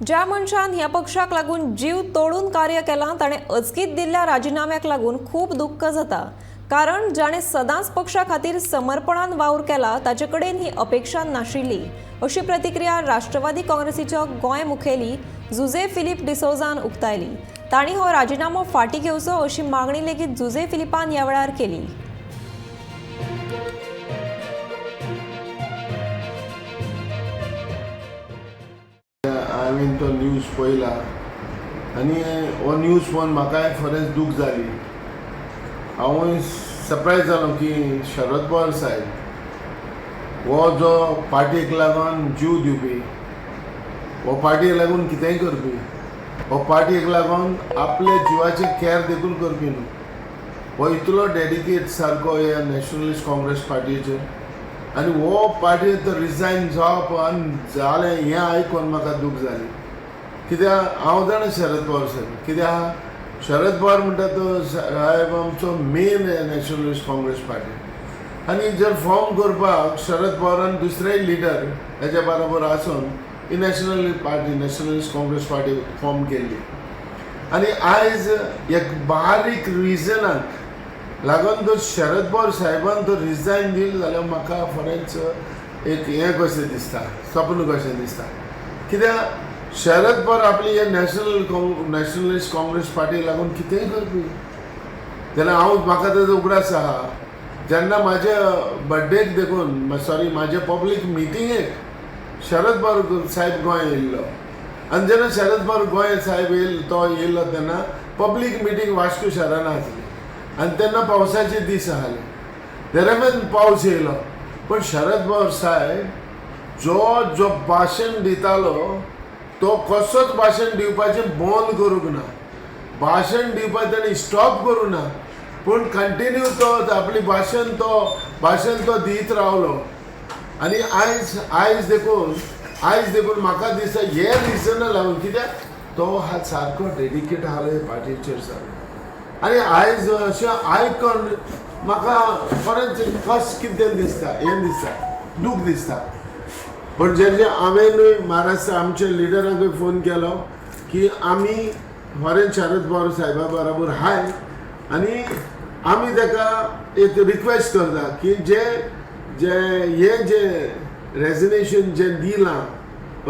ज्या मनशान ह्या पक्षाक लागून जीव तोडून कार्य केलां ताणें अचकीत दिल्ल्या राजिनाम्याक लागून खूब दुख्ख जाता। कारण जाणें सदांच पक्षा खातीर समर्पणान वावर केला ताचे कडेन ही अपेक्षा नाशिल्ली, अशी प्रतिक्रिया राष्ट्रवादी काँग्रेसीच्यो गोंय मुखेली जुजे फिलिप डिसोजान उक्तायली। तांणी हो राजिनामो फाटीं घेवचो अशी मागणी लेगीत जुजे फिलिपान ह्या वेळार केली। हांवें तो न्यूज पळयला आनी हो न्यूज पळोवन म्हाकाय खरेंच दूख जाली। हांव सरप्रायज जालो की शरद पवार साहेब हो जो पार्टीक लागून जीव दिवपी, हो पार्टीक लागून कितेंय करपी, हो पार्टीक लागून आपले जिवाचे कॅर देखून करपी न्हू, हो इतलो डेडिकेट सारको ह्या नॅशनलिस्ट काँग्रेस पार्टीचेर। आनी हो पार्टीचो रिजायन जावप आनी जालें हें आयकून म्हाका दूख जाली। कित्याक हांव जाणा शरद पवार साहेब, कित्याक शरद पवार म्हणटा तो साहेब आमचो मेन नॅशनलिस्ट काँग्रेस पार्टी। आनी जर फॉर्म करपाक शरद पवारान दुसरेय लिडर हेच्या बरोबर आसून ही national party nationalist Congress party form केल्ली। आनी आयज एक बारीक रिजनाक लागून जर शरद पवार साहेबान तो रिजायन दिलो जाल्यार म्हाका खरेंच एक हें कशें दिसता, सपन कशें दिसता। कित्याक शरद पवार आपली हे नॅशनलिस्ट काँग्रेस पार्टी लागून कितेंय करपी जाल्यार म्हाका ताजो उगडास आहा। जेन्ना म्हाज्या बर्थडेक देखून म्हाज्या पब्लीक मिटिंगेक शरद पवार साहेब गोंय येयल्लो, आनी जेन्ना शरद पवार गोंय साहेब येयल्लो तेन्ना पब्लीक मिटींग वास्को शारान आसली आनी तेन्ना पावसाचे दीस आहले, दरम्यान पावस येयलो। पण शरद पवार साहेब जो भाशण दितालो तो कसोच भाशण दिवपाचें बंद करूंक ना, भाशण दिवपाचें ताणें स्टॉप करूं ना, पूण कंटिन्यू तो आपली भाशण तो दीत रावलो। आनी आयज देखून म्हाका दिसता हे रिजना लागून, कित्याक तो सारको डेडिकेट आहलो हे पार्टीचेर सारको। आनी आयज अशें आयकून म्हाका खरेंच कस कितें दिसता, हें दिसता, दूख दिसता। पण जेन्ना हांवें महाराष्ट्र आमच्या लिडराक फोन केलो की आमी खरेंच शरद पवार साहेबा बरोबर हाय आनी आमी ताका एक रिक्वेस्ट करता की जे रेजिग्नेशन जे दिलां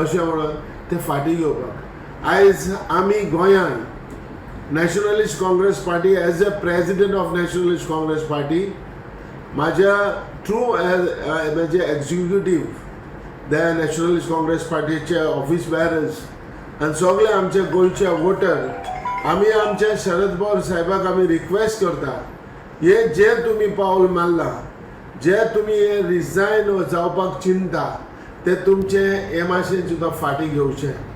अशें म्हणून तें फाटीं घेवपाक। आयज आमी गोंयांत nationalist Congress party as a president of nationalist Congress party म्हाज्या थ्रू म्हणजे एक्झिक्युटीव त्या नॅशनलिस्ट काँग्रेस पार्टीचे ऑफिस बेरर्स आनी सगळे आमचे गोंयचे वोटर आमी आमच्या शरद पवार साहेबाक आमी रिक्वेस्ट करता, हे जे तुमी पावल मारला, जे तुमी हे रिजायन जावपाक चिंता ते तुमचे हे मातशें सुद्दां फाटीं घेवचें।